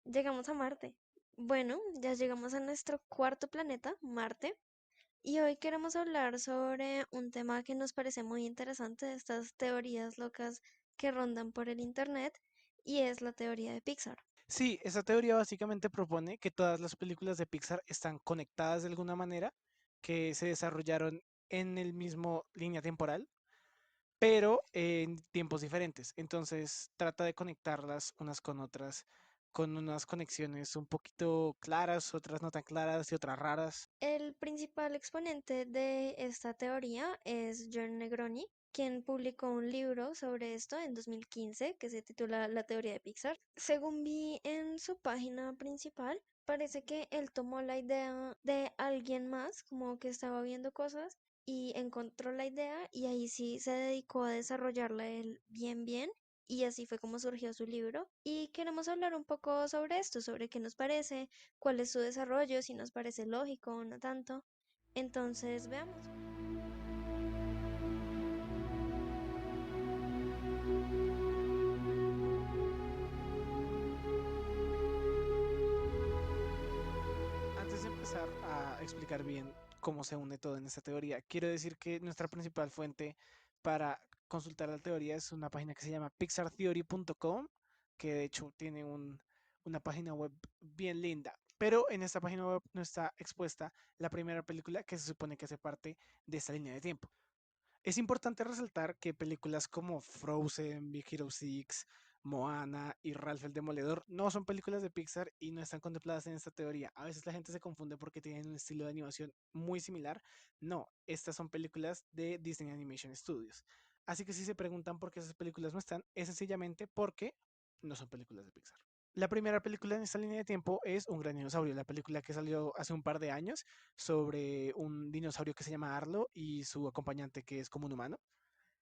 Llegamos a Marte. Bueno, ya llegamos a nuestro cuarto planeta, Marte, y hoy queremos hablar sobre un tema que nos parece muy interesante de estas teorías locas que rondan por el internet, y es la teoría de Pixar. Sí, esa teoría básicamente propone que todas las películas de Pixar están conectadas de alguna manera, que se desarrollaron en el mismo línea temporal, pero en tiempos diferentes. Entonces trata de conectarlas unas con otras, con unas conexiones un poquito claras, otras no tan claras y otras raras. El principal exponente de esta teoría es John Negroni, quien publicó un libro sobre esto en 2015 que se titula La teoría de Pixar. Según vi en su página principal, parece que él tomó la idea de alguien más, como que estaba viendo cosas y encontró la idea y ahí sí se dedicó a desarrollarla él bien bien. Y así fue como surgió su libro. Y queremos hablar un poco sobre esto, sobre qué nos parece, cuál es su desarrollo, si nos parece lógico o no tanto. Entonces, veamos. Antes de empezar a explicar bien cómo se une todo en esta teoría, quiero decir que nuestra principal fuente para consultar la teoría es una página que se llama pixartheory.com, que de hecho tiene una página web bien linda. Pero en esta página web no está expuesta la primera película que se supone que hace parte de esta línea de tiempo. Es importante resaltar que películas como Frozen, Big Hero 6, Moana y Ralph el Demoledor no son películas de Pixar y no están contempladas en esta teoría. A veces la gente se confunde porque tienen un estilo de animación muy similar. No, estas son películas de Disney Animation Studios. Así que si se preguntan por qué esas películas no están, es sencillamente porque no son películas de Pixar. La primera película en esta línea de tiempo es Un gran dinosaurio, la película que salió hace un par de años sobre un dinosaurio que se llama Arlo y su acompañante que es como un humano.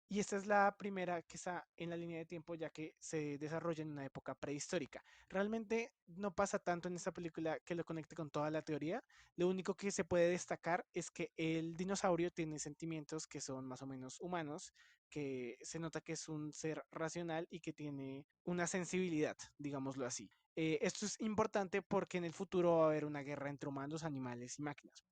Y esta es la primera que está en la línea de tiempo ya que se desarrolla en una época prehistórica. Realmente no pasa tanto en esta película que lo conecte con toda la teoría. Lo único que se puede destacar es que el dinosaurio tiene sentimientos que son más o menos humanos, que se nota que es un ser racional y que tiene una sensibilidad, digámoslo así. Esto es importante porque en el futuro va a haber una guerra entre humanos, animales y máquinas.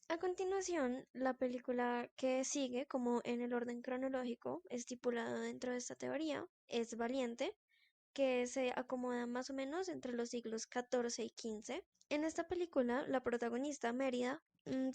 A continuación, la película que sigue, como en el orden cronológico estipulado dentro de esta teoría, es Valiente, que se acomoda más o menos entre los siglos XIV y XV. En esta película, la protagonista, Mérida,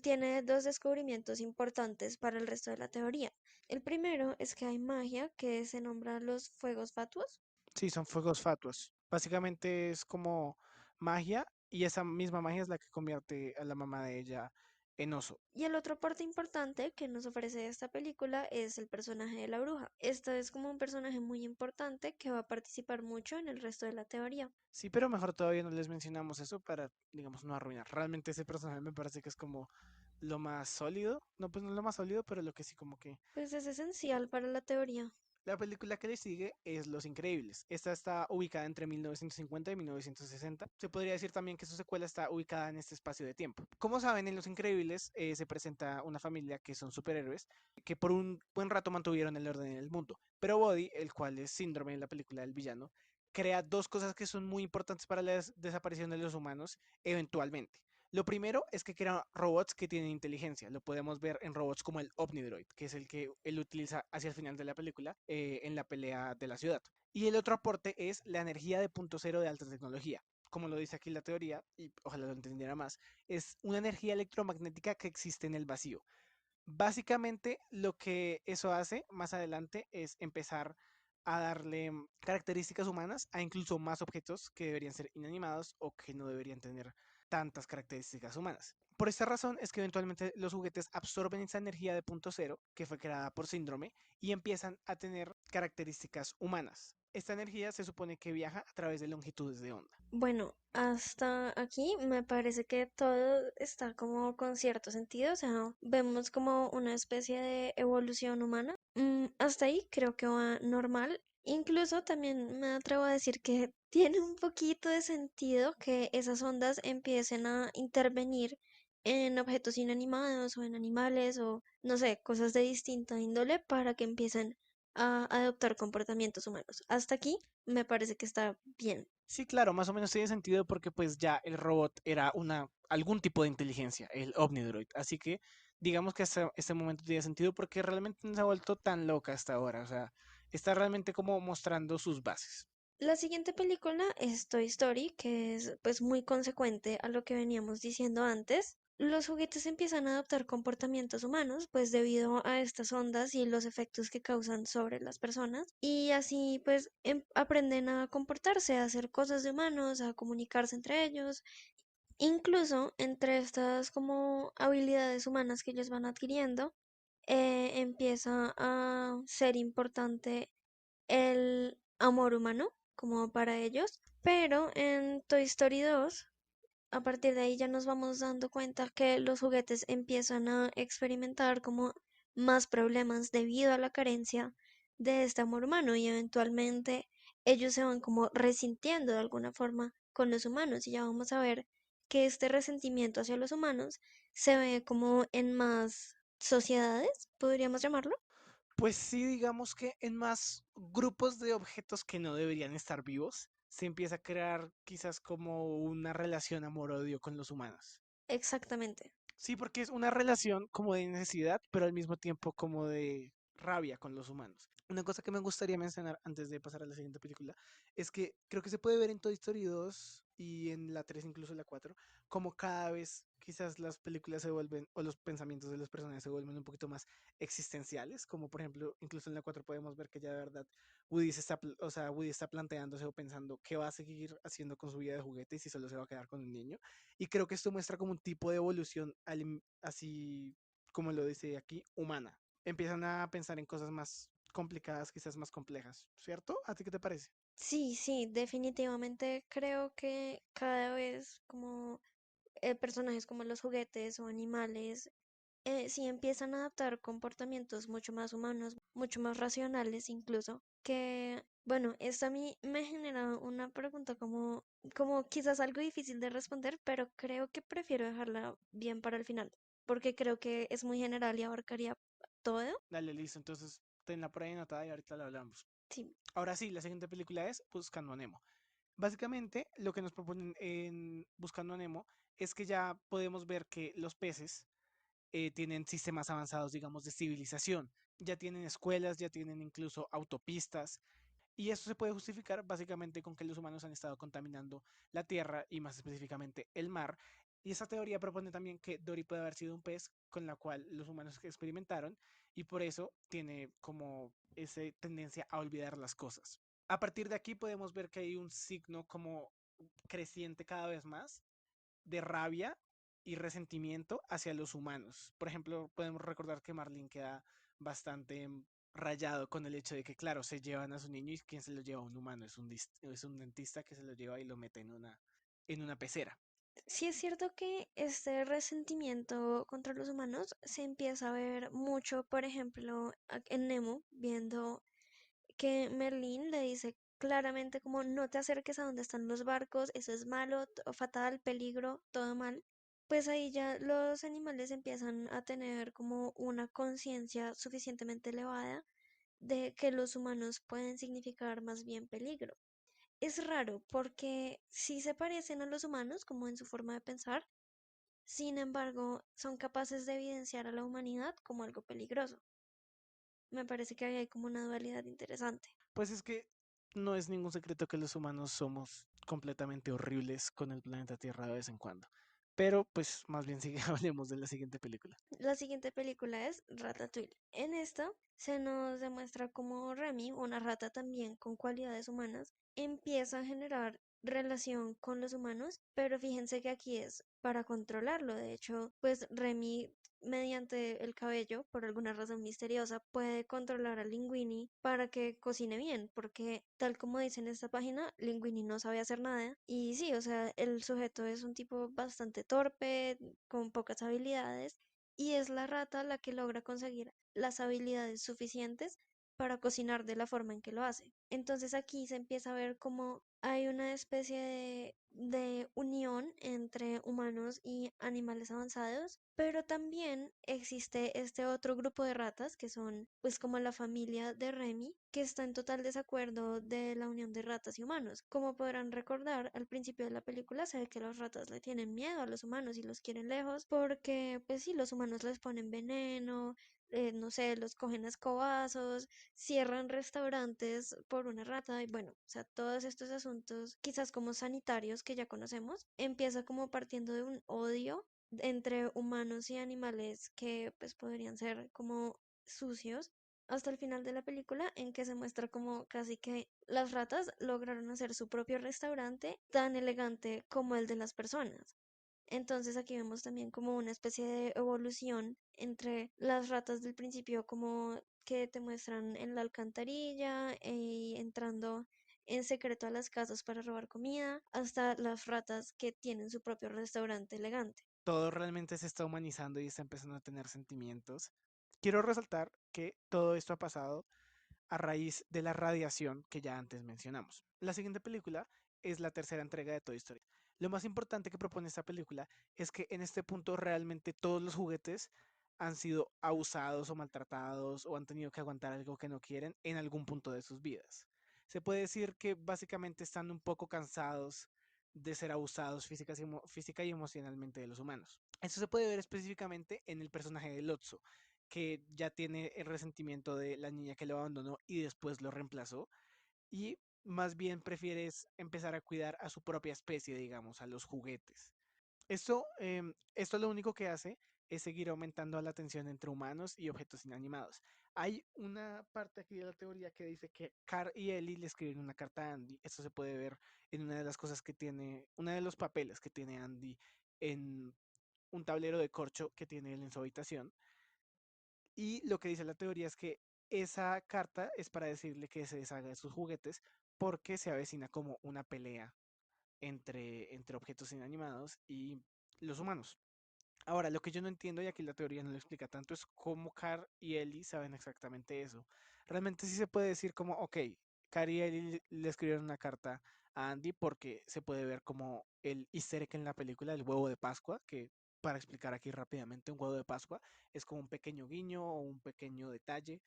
tiene dos descubrimientos importantes para el resto de la teoría. El primero es que hay magia que se nombra los fuegos fatuos. Sí, son fuegos fatuos. Básicamente es como magia y esa misma magia es la que convierte a la mamá de ella en oso. Y el otro parte importante que nos ofrece esta película es el personaje de la bruja. Esta es como un personaje muy importante que va a participar mucho en el resto de la teoría. Sí, pero mejor todavía no les mencionamos eso para, digamos, no arruinar. Realmente ese personaje me parece que es como lo más sólido. No, pues no lo más sólido, pero lo que sí como que Pues es esencial para la teoría. la película que le sigue es Los Increíbles. Esta está ubicada entre 1950 y 1960. Se podría decir también que su secuela está ubicada en este espacio de tiempo. Como saben, en Los Increíbles se presenta una familia que son superhéroes que por un buen rato mantuvieron el orden en el mundo. Pero Buddy, el cual es síndrome en la película del villano, crea dos cosas que son muy importantes para la desaparición de los humanos eventualmente. Lo primero es que crean robots que tienen inteligencia. Lo podemos ver en robots como el Omnidroid, que es el que él utiliza hacia el final de la película en la pelea de la ciudad. Y el otro aporte es la energía de punto cero de alta tecnología. Como lo dice aquí la teoría, y ojalá lo entendiera más, es una energía electromagnética que existe en el vacío. Básicamente lo que eso hace más adelante es empezar a darle características humanas a incluso más objetos que deberían ser inanimados o que no deberían tener tantas características humanas. Por esta razón es que eventualmente los juguetes absorben esa energía de punto cero que fue creada por síndrome y empiezan a tener características humanas. Esta energía se supone que viaja a través de longitudes de onda. Bueno, hasta aquí me parece que todo está como con cierto sentido, o sea, vemos como una especie de evolución humana. Hasta ahí creo que va normal. Incluso también me atrevo a decir que tiene un poquito de sentido que esas ondas empiecen a intervenir en objetos inanimados o en animales o no sé, cosas de distinta índole para que empiecen a adoptar comportamientos humanos. Hasta aquí me parece que está bien. Sí, claro, más o menos tiene sentido porque pues ya el robot era algún tipo de inteligencia, el Omnidroid. Así que digamos que hasta este momento tiene sentido porque realmente no se ha vuelto tan loca hasta ahora. O sea, está realmente como mostrando sus bases. La siguiente película es Toy Story, que es pues muy consecuente a lo que veníamos diciendo antes. Los juguetes empiezan a adoptar comportamientos humanos, pues debido a estas ondas y los efectos que causan sobre las personas, y así pues aprenden a comportarse, a hacer cosas de humanos, a comunicarse entre ellos. Incluso entre estas como habilidades humanas que ellos van adquiriendo, empieza a ser importante el amor humano como para ellos, pero en Toy Story 2, a partir de ahí ya nos vamos dando cuenta que los juguetes empiezan a experimentar como más problemas debido a la carencia de este amor humano y eventualmente ellos se van como resintiendo de alguna forma con los humanos y ya vamos a ver que este resentimiento hacia los humanos se ve como en más sociedades, podríamos llamarlo. Pues sí, digamos que en más grupos de objetos que no deberían estar vivos, se empieza a crear quizás como una relación amor-odio con los humanos. Exactamente. Sí, porque es una relación como de necesidad, pero al mismo tiempo como de rabia con los humanos. Una cosa que me gustaría mencionar antes de pasar a la siguiente película es que creo que se puede ver en Toy Story 2 y en la 3, incluso la 4, como cada vez quizás las películas se vuelven o los pensamientos de los personajes se vuelven un poquito más existenciales, como por ejemplo, incluso en la 4 podemos ver que ya de verdad o sea, Woody está planteándose o pensando qué va a seguir haciendo con su vida de juguete y si solo se va a quedar con un niño. Y creo que esto muestra como un tipo de evolución así como lo dice aquí, humana. Empiezan a pensar en cosas más complicadas, quizás más complejas, ¿cierto? ¿A ti qué te parece? Sí, sí, definitivamente creo que cada vez como personajes como los juguetes o animales sí empiezan a adaptar comportamientos mucho más humanos, mucho más racionales incluso, que bueno, esto a mí me genera una pregunta como quizás algo difícil de responder, pero creo que prefiero dejarla bien para el final, porque creo que es muy general y abarcaría todo. Dale, listo. Entonces, tenla por ahí anotada y ahorita la hablamos. Sí, Ahora sí, la siguiente película es Buscando a Nemo. Básicamente, lo que nos proponen en Buscando a Nemo es que ya podemos ver que los peces tienen sistemas avanzados, digamos, de civilización. Ya tienen escuelas, ya tienen incluso autopistas. Y esto se puede justificar básicamente con que los humanos han estado contaminando la tierra y más específicamente el mar. Y esta teoría propone también que Dory puede haber sido un pez con la cual los humanos experimentaron y por eso tiene como esa tendencia a olvidar las cosas. A partir de aquí podemos ver que hay un signo como creciente cada vez más de rabia y resentimiento hacia los humanos. Por ejemplo, podemos recordar que Marlene queda bastante rayado con el hecho de que, claro, se llevan a su niño y quien se lo lleva un humano, es un dentista que se lo lleva y lo mete en una pecera. sí es cierto que este resentimiento contra los humanos se empieza a ver mucho, por ejemplo, en Nemo, viendo que Merlín le dice claramente como no te acerques a donde están los barcos, eso es malo, fatal, peligro, todo mal. Pues ahí ya los animales empiezan a tener como una conciencia suficientemente elevada de que los humanos pueden significar más bien peligro. Es raro porque sí se parecen a los humanos como en su forma de pensar, sin embargo son capaces de evidenciar a la humanidad como algo peligroso. Me parece que ahí hay como una dualidad interesante. Pues es que no es ningún secreto que los humanos somos completamente horribles con el planeta Tierra de vez en cuando. Pero pues más bien sí hablemos de la siguiente película. La siguiente película es Ratatouille. En esta se nos demuestra cómo Remy, una rata también con cualidades humanas, empieza a generar relación con los humanos, pero fíjense que aquí es para controlarlo. De hecho, pues Remy, mediante el cabello, por alguna razón misteriosa, puede controlar a Linguini para que cocine bien, porque tal como dice en esta página, Linguini no sabe hacer nada. Y sí, o sea, el sujeto es un tipo bastante torpe, con pocas habilidades y es la rata la que logra conseguir las habilidades suficientes para cocinar de la forma en que lo hace. Entonces aquí se empieza a ver como hay una especie de unión entre humanos y animales avanzados, pero también existe este otro grupo de ratas que son pues como la familia de Remy, que está en total desacuerdo de la unión de ratas y humanos. Como podrán recordar, al principio de la película se ve que las ratas le tienen miedo a los humanos y los quieren lejos porque pues sí, los humanos les ponen veneno, no sé, los cogen a escobazos, cierran restaurantes por una rata y bueno, o sea, todos estos asuntos quizás como sanitarios que ya conocemos, empieza como partiendo de un odio entre humanos y animales que pues podrían ser como sucios hasta el final de la película en que se muestra como casi que las ratas lograron hacer su propio restaurante tan elegante como el de las personas. Entonces aquí vemos también como una especie de evolución entre las ratas del principio como que te muestran en la alcantarilla y entrando en secreto a las casas para robar comida, hasta las ratas que tienen su propio restaurante elegante. Todo realmente se está humanizando y está empezando a tener sentimientos. Quiero resaltar que todo esto ha pasado a raíz de la radiación que ya antes mencionamos. La siguiente película es la tercera entrega de Toy Story. Lo más importante que propone esta película es que en este punto realmente todos los juguetes han sido abusados o maltratados o han tenido que aguantar algo que no quieren en algún punto de sus vidas. Se puede decir que básicamente están un poco cansados de ser abusados física y emocionalmente de los humanos. Eso se puede ver específicamente en el personaje de Lotso, que ya tiene el resentimiento de la niña que lo abandonó y después lo reemplazó, y más bien prefiere empezar a cuidar a su propia especie, digamos, a los juguetes. Esto lo único que hace es seguir aumentando la tensión entre humanos y objetos inanimados. Hay una parte aquí de la teoría que dice que Carl y Ellie le escriben una carta a Andy. Esto se puede ver en una de las cosas que tiene, una de los papeles que tiene Andy en un tablero de corcho que tiene él en su habitación. Y lo que dice la teoría es que esa carta es para decirle que se deshaga de sus juguetes porque se avecina como una pelea entre objetos inanimados y los humanos. Ahora, lo que yo no entiendo, y aquí la teoría no lo explica tanto, es cómo Carl y Ellie saben exactamente eso. Realmente sí se puede decir como, ok, Carl y Ellie le escribieron una carta a Andy porque se puede ver como el easter egg en la película, el huevo de Pascua, que para explicar aquí rápidamente, un huevo de Pascua es como un pequeño guiño o un pequeño detalle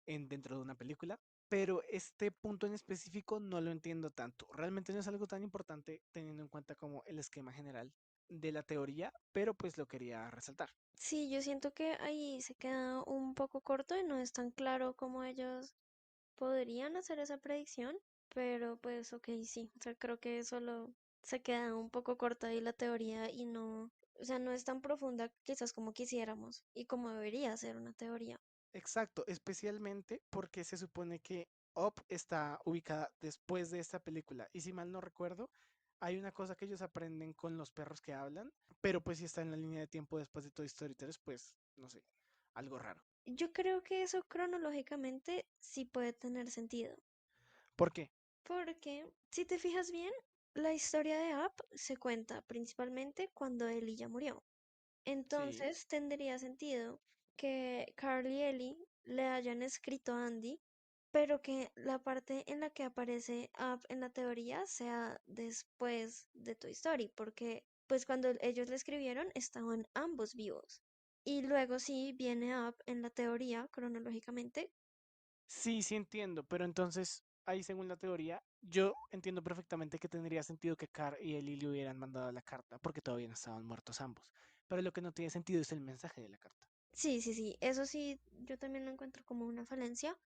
dentro de una película, pero este punto en específico no lo entiendo tanto. Realmente no es algo tan importante teniendo en cuenta como el esquema general de la teoría, pero pues lo quería resaltar. Sí, yo siento que ahí se queda un poco corto y no es tan claro cómo ellos podrían hacer esa predicción, pero pues ok, sí, o sea, creo que solo se queda un poco corta ahí la teoría y no, o sea, no es tan profunda quizás como quisiéramos y como debería ser una teoría. Exacto, especialmente porque se supone que Up está ubicada después de esta película. Y si mal no recuerdo, hay una cosa que ellos aprenden con los perros que hablan, pero pues si está en la línea de tiempo después de Toy Story 3, pues no sé, algo raro. Yo creo que eso cronológicamente sí puede tener sentido, ¿Por qué? porque si te fijas bien, la historia de Up se cuenta principalmente cuando Ellie ya murió. Sí. Entonces tendría sentido que Carl y Ellie le hayan escrito a Andy, pero que la parte en la que aparece Up en la teoría sea después de Toy Story, porque pues cuando ellos le escribieron estaban ambos vivos. Y luego sí viene Up en la teoría cronológicamente. Sí, sí entiendo, pero entonces ahí según la teoría, yo entiendo perfectamente que tendría sentido que Carl y Ellie le hubieran mandado la carta, porque todavía no estaban muertos ambos. Pero lo que no tiene sentido es el mensaje de la carta. Sí, sí, sí, eso sí, yo también lo encuentro como una falencia,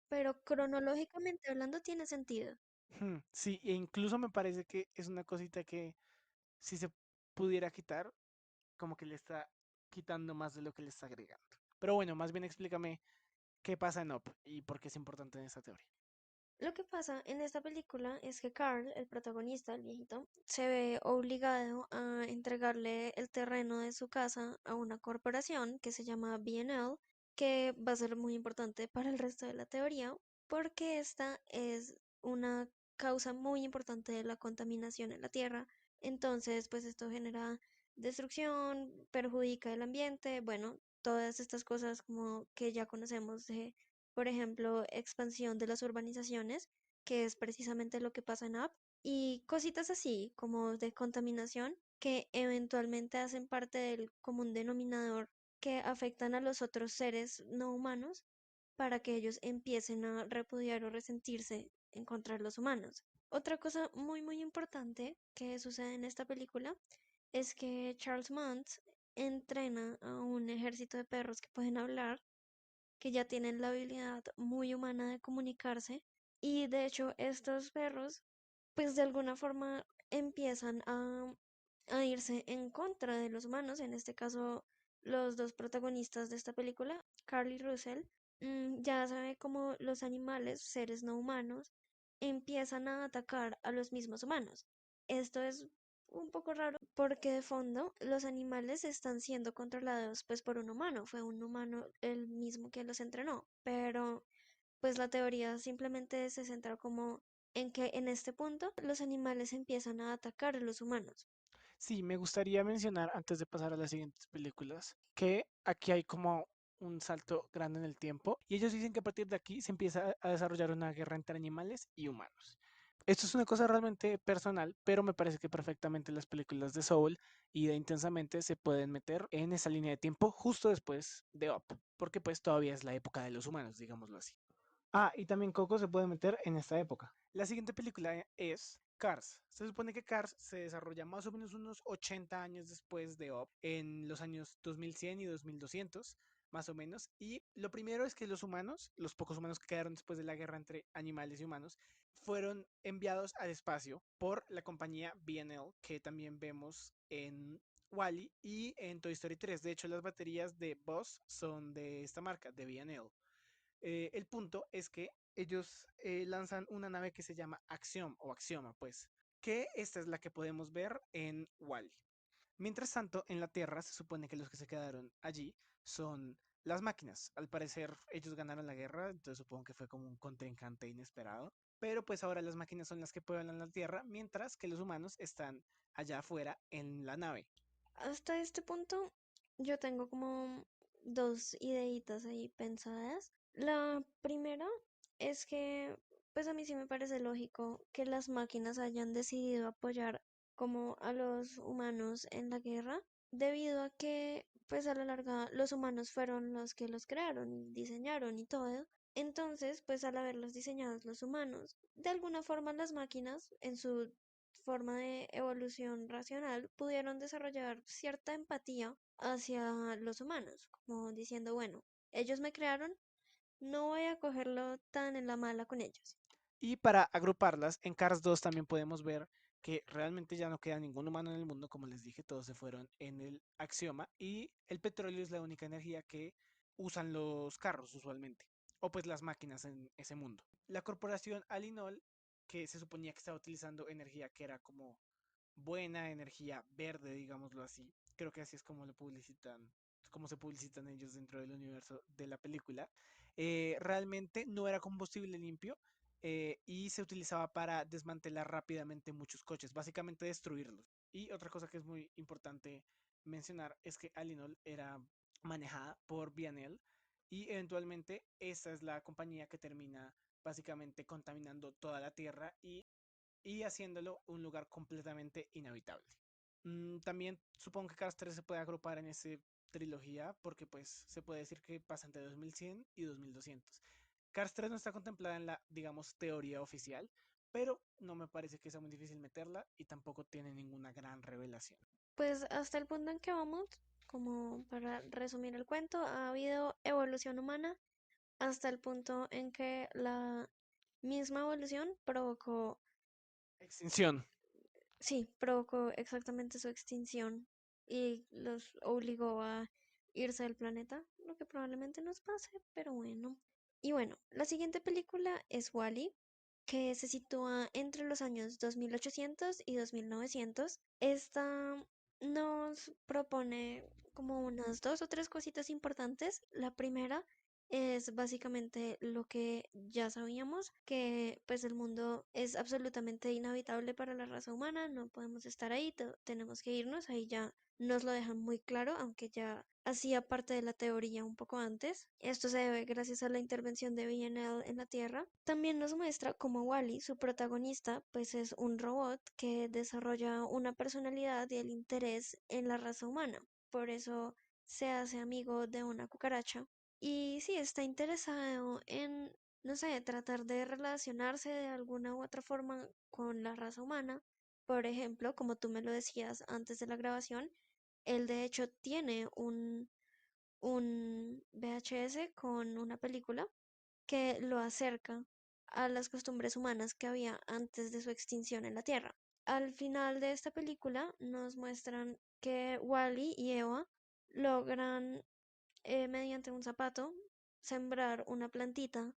pero cronológicamente hablando tiene sentido. Sí, e incluso me parece que es una cosita que si se pudiera quitar, como que le está quitando más de lo que le está agregando. Pero bueno, más bien explícame qué pasa en Up y por qué es importante en esta teoría. Lo que pasa en esta película es que Carl, el protagonista, el viejito, se ve obligado a entregarle el terreno de su casa a una corporación que se llama B&L, que va a ser muy importante para el resto de la teoría, porque esta es una causa muy importante de la contaminación en la Tierra. Entonces, pues esto genera destrucción, perjudica el ambiente, bueno, todas estas cosas como que ya conocemos por ejemplo, expansión de las urbanizaciones, que es precisamente lo que pasa en Up, y cositas así como de contaminación que eventualmente hacen parte del común denominador que afectan a los otros seres no humanos para que ellos empiecen a repudiar o resentirse en contra de los humanos. Otra cosa muy importante que sucede en esta película es que Charles Mont entrena a un ejército de perros que pueden hablar, que ya tienen la habilidad muy humana de comunicarse, y de hecho estos perros pues de alguna forma empiezan a irse en contra de los humanos, en este caso los dos protagonistas de esta película, Carl y Russell. Ya sabe cómo los animales, seres no humanos, empiezan a atacar a los mismos humanos. Esto es un poco raro porque de fondo los animales están siendo controlados pues por un humano, fue un humano el mismo que los entrenó, pero pues la teoría simplemente se centra como en que en este punto los animales empiezan a atacar a los humanos. Sí, me gustaría mencionar antes de pasar a las siguientes películas que aquí hay como un salto grande en el tiempo y ellos dicen que a partir de aquí se empieza a desarrollar una guerra entre animales y humanos. Esto es una cosa realmente personal, pero me parece que perfectamente las películas de Soul y de Intensamente se pueden meter en esa línea de tiempo justo después de Up, porque pues todavía es la época de los humanos, digámoslo así. Ah, y también Coco se puede meter en esta época. La siguiente película es Cars. Se supone que Cars se desarrolla más o menos unos 80 años después de Up, en los años 2100 y 2200, más o menos. Y lo primero es que los humanos, los pocos humanos que quedaron después de la guerra entre animales y humanos, fueron enviados al espacio por la compañía B&L, que también vemos en Wall-E y en Toy Story 3. De hecho, las baterías de Buzz son de esta marca, de B&L. El punto es que ellos lanzan una nave que se llama Axiom o Axioma, pues, que esta es la que podemos ver en Wall. Mientras tanto, en la Tierra se supone que los que se quedaron allí son las máquinas. Al parecer, ellos ganaron la guerra, entonces supongo que fue como un contrincante inesperado. Pero pues ahora las máquinas son las que pueblan la Tierra, mientras que los humanos están allá afuera en la nave. Hasta este punto yo tengo como dos ideitas ahí pensadas. La primera es que pues a mí sí me parece lógico que las máquinas hayan decidido apoyar como a los humanos en la guerra, debido a que pues a la larga los humanos fueron los que los crearon y diseñaron y todo. Entonces, pues al haberlos diseñados los humanos, de alguna forma las máquinas en su forma de evolución racional pudieron desarrollar cierta empatía hacia los humanos, como diciendo, bueno, ellos me crearon, no voy a cogerlo tan en la mala con ellos. Y para agruparlas, en Cars 2 también podemos ver que realmente ya no queda ningún humano en el mundo, como les dije, todos se fueron en el axioma y el petróleo es la única energía que usan los carros usualmente, o pues las máquinas en ese mundo. La corporación Alinol, que se suponía que estaba utilizando energía que era como buena, energía verde, digámoslo así, creo que así es como lo publicitan, como se publicitan ellos dentro del universo de la película, realmente no era combustible limpio, y se utilizaba para desmantelar rápidamente muchos coches, básicamente destruirlos. Y otra cosa que es muy importante mencionar es que Alinol era manejada por Vianel y eventualmente esa es la compañía que termina básicamente contaminando toda la Tierra y haciéndolo un lugar completamente inhabitable. También supongo que Cars 3 se puede agrupar en esa trilogía porque pues se puede decir que pasa entre 2100 y 2200. Cars 3 no está contemplada en la, digamos, teoría oficial, pero no me parece que sea muy difícil meterla y tampoco tiene ninguna gran revelación. Pues hasta el punto en que vamos, como para resumir el cuento, ha habido evolución humana hasta el punto en que la misma evolución provocó, Extinción. sí, provocó exactamente su extinción y los obligó a irse del planeta, lo que probablemente nos pase, pero bueno. Y bueno, la siguiente película es Wall-E, que se sitúa entre los años 2800 y 2900. Esta nos propone como unas dos o tres cositas importantes. La primera es básicamente lo que ya sabíamos, que pues el mundo es absolutamente inhabitable para la raza humana, no podemos estar ahí, tenemos que irnos, ahí ya nos lo dejan muy claro, aunque ya hacía parte de la teoría un poco antes. Esto se debe gracias a la intervención de BNL en la Tierra. También nos muestra cómo Wally, su protagonista, pues es un robot que desarrolla una personalidad y el interés en la raza humana. Por eso se hace amigo de una cucaracha y sí, está interesado en, no sé, tratar de relacionarse de alguna u otra forma con la raza humana. Por ejemplo, como tú me lo decías antes de la grabación, él de hecho tiene un VHS con una película que lo acerca a las costumbres humanas que había antes de su extinción en la Tierra. Al final de esta película nos muestran que Wally y Eva logran mediante un zapato sembrar una plantita.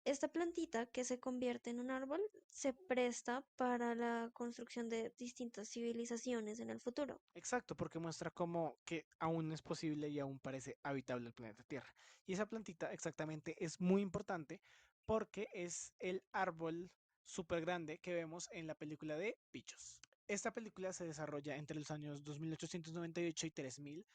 Esta plantita que se convierte en un árbol se presta para la construcción de distintas civilizaciones en el futuro. Exacto, porque muestra como que aún es posible y aún parece habitable el planeta Tierra. Y esa plantita exactamente es muy importante porque es el árbol súper grande que vemos en la película de Bichos. Esta película se desarrolla entre los años 2898 y 3000,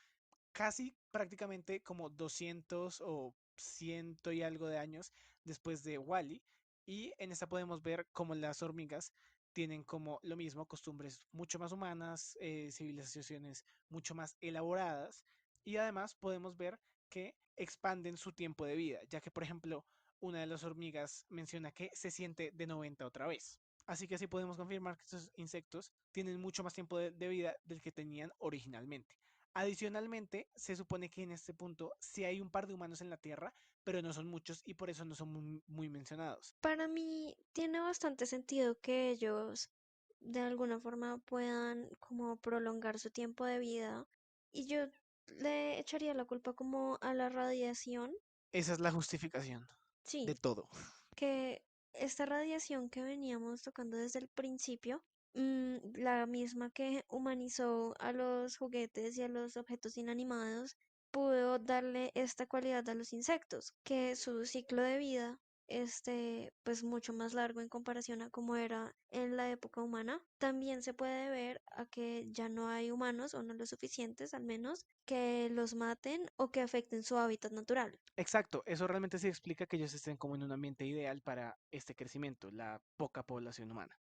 casi prácticamente como 200 o ciento y algo de años después de Wally. Y en esta podemos ver cómo las hormigas tienen como lo mismo, costumbres mucho más humanas, civilizaciones mucho más elaboradas. Y además podemos ver que expanden su tiempo de vida, ya que por ejemplo una de las hormigas menciona que se siente de 90 otra vez. Así que así podemos confirmar que estos insectos tienen mucho más tiempo de vida del que tenían originalmente. Adicionalmente, se supone que en este punto sí hay un par de humanos en la Tierra, pero no son muchos y por eso no son muy mencionados. Para mí tiene bastante sentido que ellos de alguna forma puedan como prolongar su tiempo de vida y yo le echaría la culpa como a la radiación. Esa es la justificación de Sí, todo. que esta radiación que veníamos tocando desde el principio, la misma que humanizó a los juguetes y a los objetos inanimados, pudo darle esta cualidad a los insectos, que su ciclo de vida pues mucho más largo en comparación a como era en la época humana. También se puede ver a que ya no hay humanos o no lo suficientes al menos que los maten o que afecten su hábitat natural. Exacto, eso realmente sí explica que ellos estén como en un ambiente ideal para este crecimiento, la poca población humana.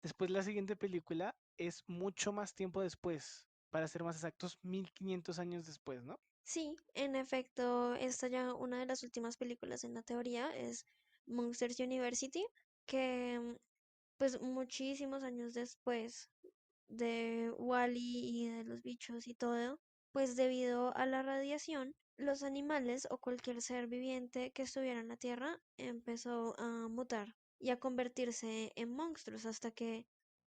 Después la siguiente película es mucho más tiempo después, para ser más exactos, 1500 años después, ¿no? Sí, en efecto, esta ya una de las últimas películas en la teoría es Monsters University, que pues muchísimos años después de Wally y de los bichos y todo, pues debido a la radiación, los animales o cualquier ser viviente que estuviera en la Tierra empezó a mutar y a convertirse en monstruos hasta que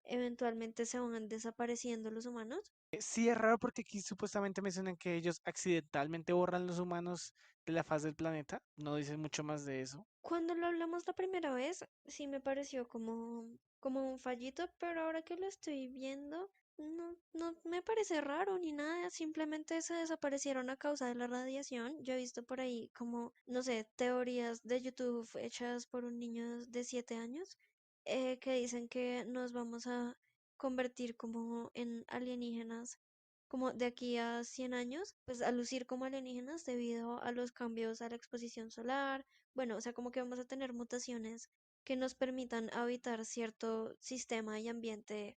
eventualmente se van desapareciendo los humanos. Sí, es raro porque aquí supuestamente mencionan que ellos accidentalmente borran los humanos de la faz del planeta. No dicen mucho más de eso. Cuando lo hablamos la primera vez, sí me pareció como un fallito, pero ahora que lo estoy viendo, no me parece raro ni nada, simplemente se desaparecieron a causa de la radiación. Yo he visto por ahí como, no sé, teorías de YouTube hechas por un niño de 7 años que dicen que nos vamos a convertir como en alienígenas como de aquí a 100 años, pues a lucir como alienígenas debido a los cambios a la exposición solar. Bueno, o sea, como que vamos a tener mutaciones que nos permitan habitar cierto sistema y ambiente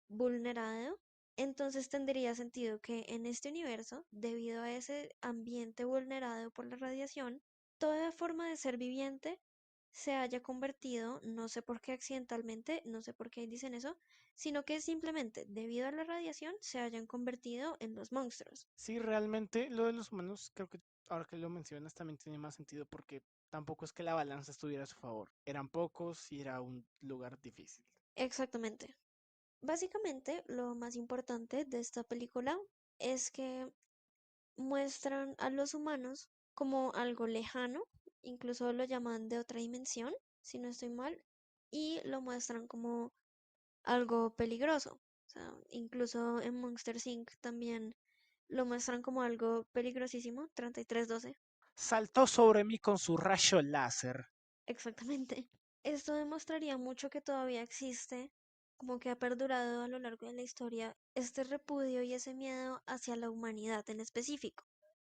vulnerado. Entonces tendría sentido que en este universo, debido a ese ambiente vulnerado por la radiación, toda forma de ser viviente se haya convertido, no sé por qué accidentalmente, no sé por qué dicen eso, sino que simplemente debido a la radiación se hayan convertido en los monstruos. Sí, realmente lo de los humanos, creo que ahora que lo mencionas también tiene más sentido porque tampoco es que la balanza estuviera a su favor. Eran pocos y era un lugar difícil. Exactamente. Básicamente, lo más importante de esta película es que muestran a los humanos como algo lejano, incluso lo llaman de otra dimensión, si no estoy mal, y lo muestran como algo peligroso. O sea, incluso en Monster Inc. también lo muestran como algo peligrosísimo, 3312. Saltó sobre mí con su rayo láser. Exactamente. Esto demostraría mucho que todavía existe, como que ha perdurado a lo largo de la historia, este repudio y ese miedo hacia la humanidad en específico.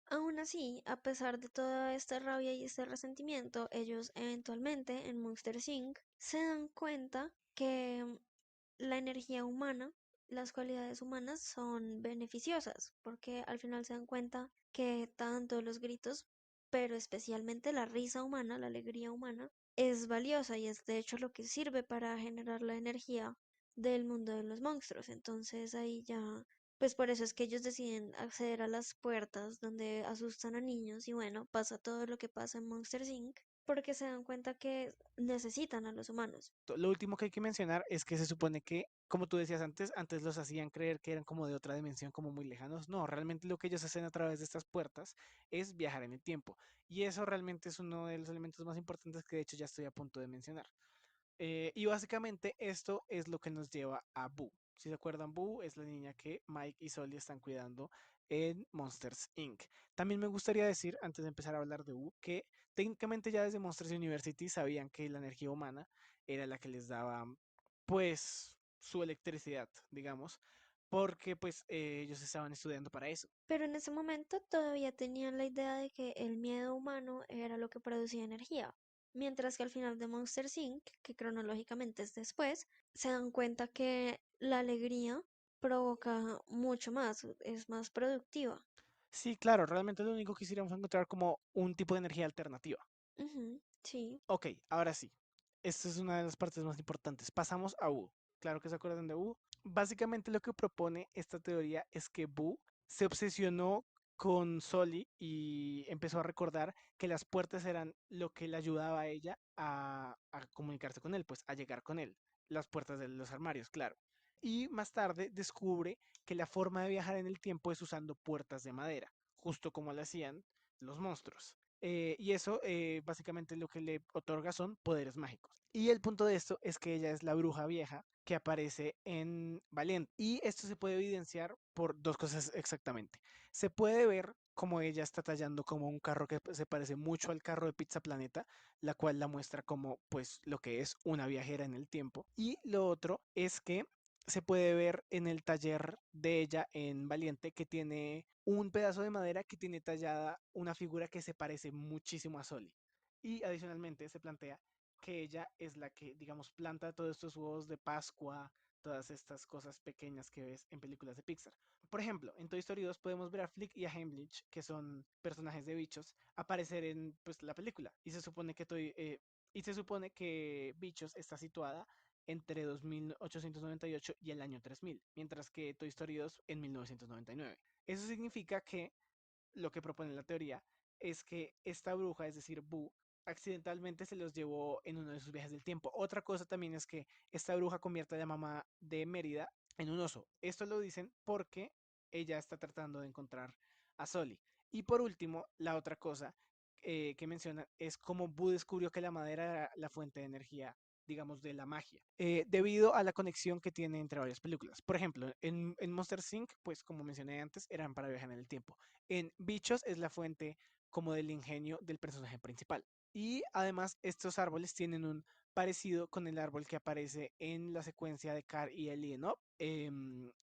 Aún así, a pesar de toda esta rabia y este resentimiento, ellos eventualmente en Monster Inc. se dan cuenta que la energía humana, las cualidades humanas son beneficiosas, porque al final se dan cuenta que tanto los gritos, pero especialmente la risa humana, la alegría humana, es valiosa y es de hecho lo que sirve para generar la energía del mundo de los monstruos. Entonces ahí ya, pues por eso es que ellos deciden acceder a las puertas donde asustan a niños y bueno, pasa todo lo que pasa en Monster Inc. porque se dan cuenta que necesitan a los humanos. Lo último que hay que mencionar es que se supone que, como tú decías antes, antes los hacían creer que eran como de otra dimensión, como muy lejanos. No, realmente lo que ellos hacen a través de estas puertas es viajar en el tiempo. Y eso realmente es uno de los elementos más importantes que de hecho ya estoy a punto de mencionar. Y básicamente esto es lo que nos lleva a Boo. Si se acuerdan, Boo es la niña que Mike y Sully están cuidando en Monsters Inc. También me gustaría decir, antes de empezar a hablar de Boo, que técnicamente ya desde Monsters University sabían que la energía humana era la que les daba, pues, su electricidad, digamos, porque pues ellos estaban estudiando para eso. Pero en ese momento todavía tenían la idea de que el miedo humano era lo que producía energía, mientras que al final de Monster Inc., que cronológicamente es después, se dan cuenta que la alegría provoca mucho más, es más productiva. Sí, claro, realmente lo único que quisiéramos encontrar como un tipo de energía alternativa. Ujú, sí, Ok, ahora sí. Esta es una de las partes más importantes. Pasamos a Wu. Claro que se acuerdan de Wu. Básicamente lo que propone esta teoría es que Wu se obsesionó con Soli y empezó a recordar que las puertas eran lo que le ayudaba a ella a comunicarse con él, pues a llegar con él. Las puertas de los armarios, claro. Y más tarde descubre que la forma de viajar en el tiempo es usando puertas de madera, justo como lo hacían los monstruos. Y eso básicamente lo que le otorga son poderes mágicos. Y el punto de esto es que ella es la bruja vieja que aparece en Valiente. Y esto se puede evidenciar por dos cosas exactamente. Se puede ver como ella está tallando como un carro que se parece mucho al carro de Pizza Planeta, la cual la muestra como pues lo que es una viajera en el tiempo. Y lo otro es que se puede ver en el taller de ella en Valiente que tiene un pedazo de madera que tiene tallada una figura que se parece muchísimo a Soli. Y adicionalmente se plantea que ella es la que, digamos, planta todos estos huevos de Pascua, todas estas cosas pequeñas que ves en películas de Pixar. Por ejemplo, en Toy Story 2 podemos ver a Flick y a Heimlich, que son personajes de bichos, aparecer en pues, la película. Y se supone que Bichos está situada entre 2898 y el año 3000, mientras que Toy Story 2 en 1999. Eso significa que lo que propone la teoría es que esta bruja, es decir, Boo, accidentalmente se los llevó en uno de sus viajes del tiempo. Otra cosa también es que esta bruja convierte a la mamá de Mérida en un oso. Esto lo dicen porque ella está tratando de encontrar a Soli. Y por último, la otra cosa que menciona es cómo Boo descubrió que la madera era la fuente de energía, digamos, de la magia, debido a la conexión que tiene entre varias películas. Por ejemplo, en Monster Inc., pues como mencioné antes, eran para viajar en el tiempo. En Bichos es la fuente como del ingenio del personaje principal. Y además estos árboles tienen un parecido con el árbol que aparece en la secuencia de Car y Ellie en Up,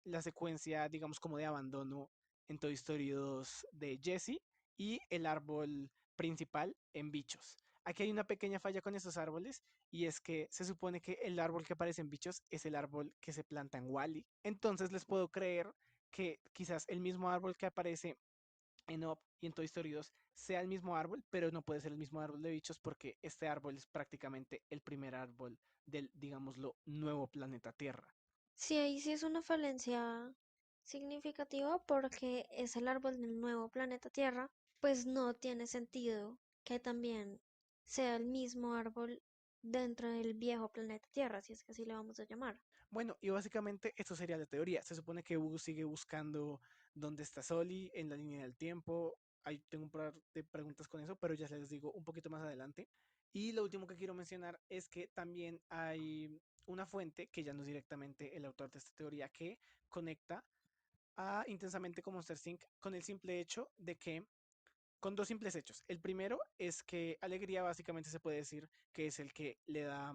la secuencia, digamos, como de abandono en Toy Story 2 de Jessie y el árbol principal en Bichos. Aquí hay una pequeña falla con estos árboles y es que se supone que el árbol que aparece en Bichos es el árbol que se planta en Wally. Entonces les puedo creer que quizás el mismo árbol que aparece en Up y en Toy Story 2 sea el mismo árbol, pero no puede ser el mismo árbol de bichos porque este árbol es prácticamente el primer árbol del, digámoslo, nuevo planeta Tierra. sí, ahí sí es una falencia significativa porque es el árbol del nuevo planeta Tierra, pues no tiene sentido que también sea el mismo árbol dentro del viejo planeta Tierra, si es que así le vamos a llamar. Bueno, y básicamente esto sería la teoría. Se supone que Boo sigue buscando dónde está Soli en la línea del tiempo. Ahí tengo un par de preguntas con eso, pero ya les digo un poquito más adelante. Y lo último que quiero mencionar es que también hay una fuente, que ya no es directamente el autor de esta teoría, que conecta a Intensamente con Monster Inc. con el simple hecho de que con dos simples hechos. El primero es que alegría básicamente se puede decir que es el que le da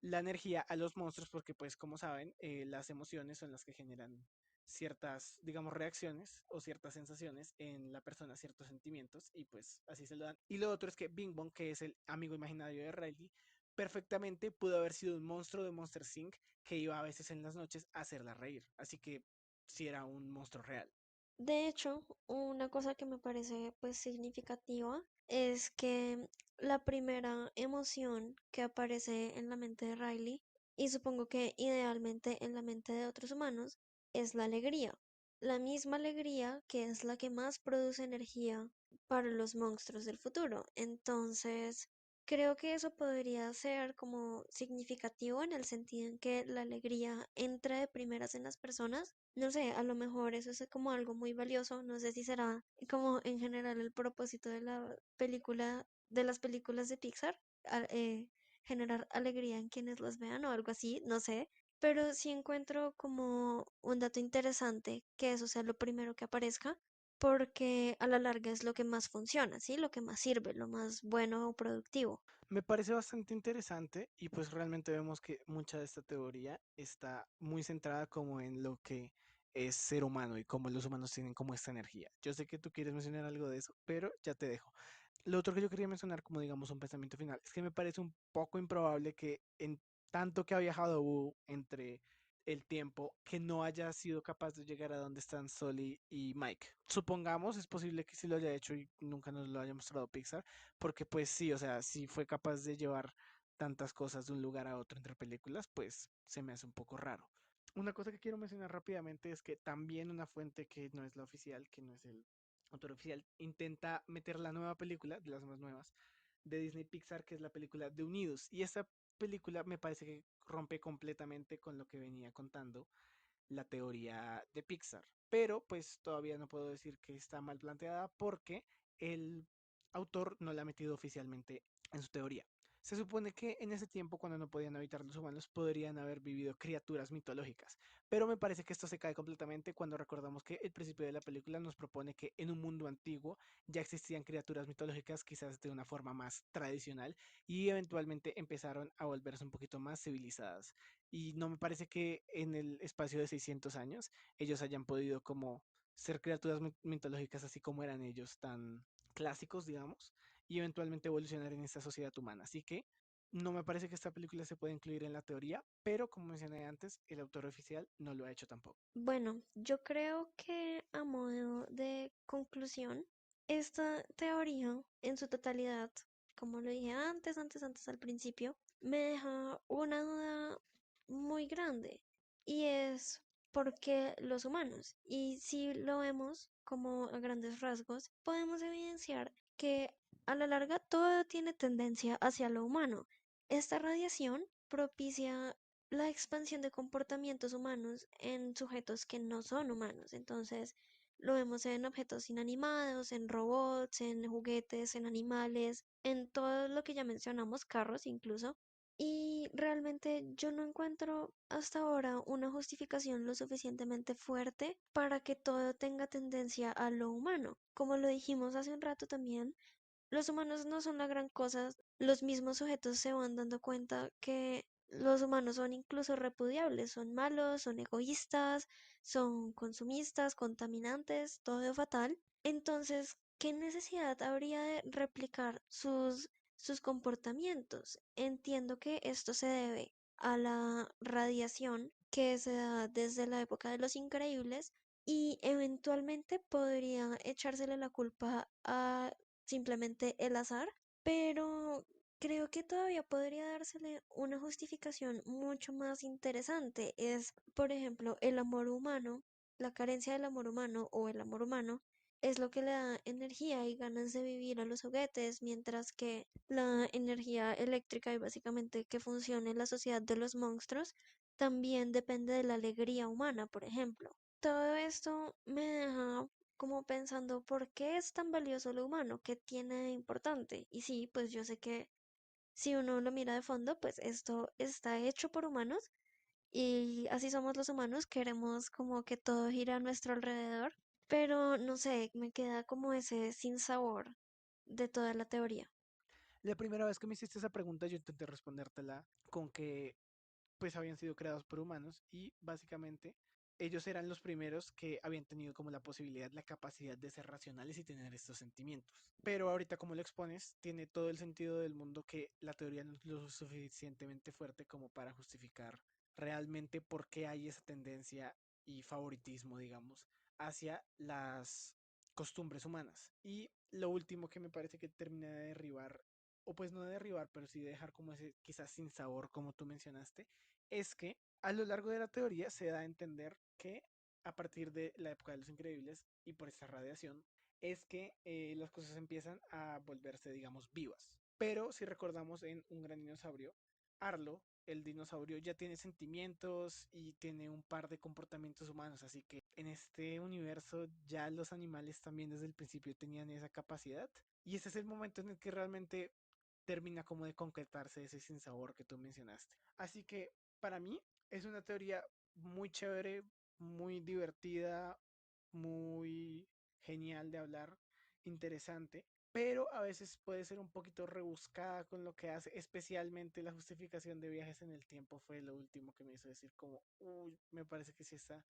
la energía a los monstruos porque pues como saben las emociones son las que generan ciertas digamos reacciones o ciertas sensaciones en la persona, ciertos sentimientos y pues así se lo dan. Y lo otro es que Bing Bong, que es el amigo imaginario de Riley, perfectamente pudo haber sido un monstruo de Monster Inc. Que iba a veces en las noches a hacerla reír. Así que sí era un monstruo real. De hecho, una cosa que me parece pues significativa es que la primera emoción que aparece en la mente de Riley, y supongo que idealmente en la mente de otros humanos, es la alegría. La misma alegría que es la que más produce energía para los monstruos del futuro. Entonces, creo que eso podría ser como significativo en el sentido en que la alegría entra de primeras en las personas. No sé, a lo mejor eso es como algo muy valioso. No sé si será como en general el propósito de la película, de las películas de Pixar, a- eh, generar alegría en quienes las vean o algo así, no sé. Pero sí encuentro como un dato interesante que eso sea lo primero que aparezca, porque a la larga es lo que más funciona, ¿sí? Lo que más sirve, lo más bueno o productivo. Me parece bastante interesante y pues realmente vemos que mucha de esta teoría está muy centrada como en lo que es ser humano y cómo los humanos tienen como esta energía. Yo sé que tú quieres mencionar algo de eso, pero ya te dejo. Lo otro que yo quería mencionar como digamos un pensamiento final es que me parece un poco improbable que en tanto que ha viajado Wu entre el tiempo que no haya sido capaz de llegar a donde están Sully y Mike. Supongamos, es posible que sí lo haya hecho y nunca nos lo haya mostrado Pixar, porque pues sí, o sea, si fue capaz de llevar tantas cosas de un lugar a otro entre películas, pues se me hace un poco raro. Una cosa que quiero mencionar rápidamente es que también una fuente que no es la oficial, que no es el autor oficial, intenta meter la nueva película, de las más nuevas, de Disney Pixar, que es la película de Unidos. Y esta película me parece que rompe completamente con lo que venía contando la teoría de Pixar. Pero pues todavía no puedo decir que está mal planteada porque el autor no la ha metido oficialmente en su teoría. Se supone que en ese tiempo, cuando no podían habitar los humanos, podrían haber vivido criaturas mitológicas. Pero me parece que esto se cae completamente cuando recordamos que el principio de la película nos propone que en un mundo antiguo ya existían criaturas mitológicas, quizás de una forma más tradicional, y eventualmente empezaron a volverse un poquito más civilizadas. Y no me parece que en el espacio de 600 años ellos hayan podido como ser criaturas mitológicas así como eran ellos, tan clásicos, digamos, y eventualmente evolucionar en esta sociedad humana. Así que no me parece que esta película se pueda incluir en la teoría, pero como mencioné antes, el autor oficial no lo ha hecho tampoco. Bueno, yo creo que a modo de conclusión, esta teoría en su totalidad, como lo dije antes al principio, me deja una duda muy grande y es por qué los humanos. Y si lo vemos como a grandes rasgos, podemos evidenciar que a la larga todo tiene tendencia hacia lo humano. Esta radiación propicia la expansión de comportamientos humanos en sujetos que no son humanos. Entonces, lo vemos en objetos inanimados, en robots, en juguetes, en animales, en todo lo que ya mencionamos, carros incluso. Y realmente yo no encuentro hasta ahora una justificación lo suficientemente fuerte para que todo tenga tendencia a lo humano. Como lo dijimos hace un rato también, los humanos no son la gran cosa. Los mismos sujetos se van dando cuenta que los humanos son incluso repudiables, son malos, son egoístas, son consumistas, contaminantes, todo fatal. Entonces, ¿qué necesidad habría de replicar sus comportamientos? Entiendo que esto se debe a la radiación que se da desde la época de los increíbles y eventualmente podría echársele la culpa a simplemente el azar, pero creo que todavía podría dársele una justificación mucho más interesante. Es, por ejemplo, el amor humano, la carencia del amor humano o el amor humano es lo que le da energía y ganas de vivir a los juguetes, mientras que la energía eléctrica y básicamente que funcione en la sociedad de los monstruos también depende de la alegría humana, por ejemplo. Todo esto me deja como pensando por qué es tan valioso lo humano, qué tiene de importante. Y sí, pues yo sé que si uno lo mira de fondo, pues esto está hecho por humanos y así somos los humanos, queremos como que todo gira a nuestro alrededor. pero no sé, me queda como ese sin sabor de toda la teoría. La primera vez que me hiciste esa pregunta yo intenté respondértela con que pues habían sido creados por humanos y básicamente ellos eran los primeros que habían tenido como la posibilidad, la capacidad de ser racionales y tener estos sentimientos. Pero ahorita como lo expones, tiene todo el sentido del mundo que la teoría no es lo suficientemente fuerte como para justificar realmente por qué hay esa tendencia y favoritismo, digamos, hacia las costumbres humanas. Y lo último que me parece que termina de derribar, o pues no de derribar, pero sí de dejar como ese quizás sin sabor, como tú mencionaste, es que a lo largo de la teoría se da a entender que a partir de la época de los increíbles y por esta radiación es que las cosas empiezan a volverse, digamos, vivas. Pero si recordamos en Un gran dinosaurio, Arlo, el dinosaurio, ya tiene sentimientos y tiene un par de comportamientos humanos, así que en este universo ya los animales también desde el principio tenían esa capacidad. Y ese es el momento en el que realmente termina como de concretarse ese sinsabor que tú mencionaste. Así que para mí es una teoría muy chévere, muy divertida, muy genial de hablar, interesante, pero a veces puede ser un poquito rebuscada con lo que hace, especialmente la justificación de viajes en el tiempo fue lo último que me hizo decir como, uy, me parece que sí está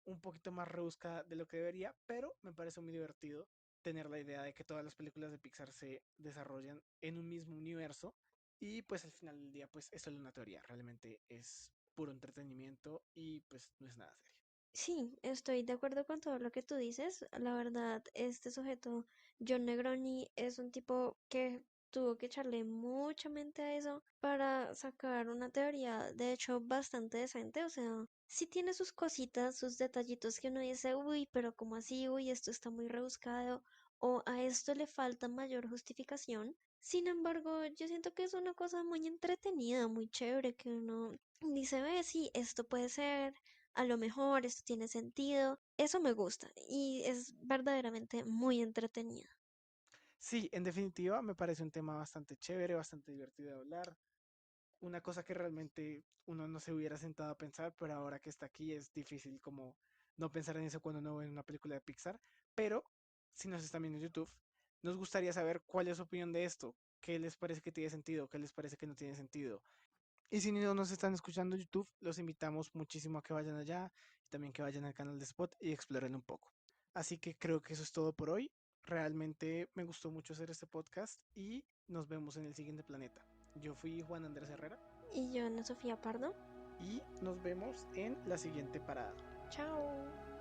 un poquito más rebuscada de lo que debería, pero me parece muy divertido tener la idea de que todas las películas de Pixar se desarrollan en un mismo universo y pues al final del día pues es solo una teoría, realmente es puro entretenimiento y pues no es nada serio. Sí, estoy de acuerdo con todo lo que tú dices. La verdad, este sujeto, John Negroni, es un tipo que tuvo que echarle mucha mente a eso para sacar una teoría, de hecho, bastante decente. O sea, sí tiene sus cositas, sus detallitos que uno dice, uy, pero ¿cómo así? Uy, esto está muy rebuscado, o a esto le falta mayor justificación. Sin embargo, yo siento que es una cosa muy entretenida, muy chévere, que uno dice, ve, sí, esto puede ser, a lo mejor esto tiene sentido. Eso me gusta y es verdaderamente muy entretenida. Sí, en definitiva me parece un tema bastante chévere, bastante divertido de hablar. Una cosa que realmente uno no se hubiera sentado a pensar, pero ahora que está aquí es difícil como no pensar en eso cuando uno ve una película de Pixar. Pero si nos están viendo en YouTube, nos gustaría saber cuál es su opinión de esto, qué les parece que tiene sentido, qué les parece que no tiene sentido. Y si no nos están escuchando en YouTube, los invitamos muchísimo a que vayan allá y también que vayan al canal de Spot y exploren un poco. Así que creo que eso es todo por hoy. Realmente me gustó mucho hacer este podcast y nos vemos en el siguiente planeta. Yo fui Juan Andrés Herrera Y yo, Ana Sofía Pardo. y nos vemos en la siguiente parada. Chao.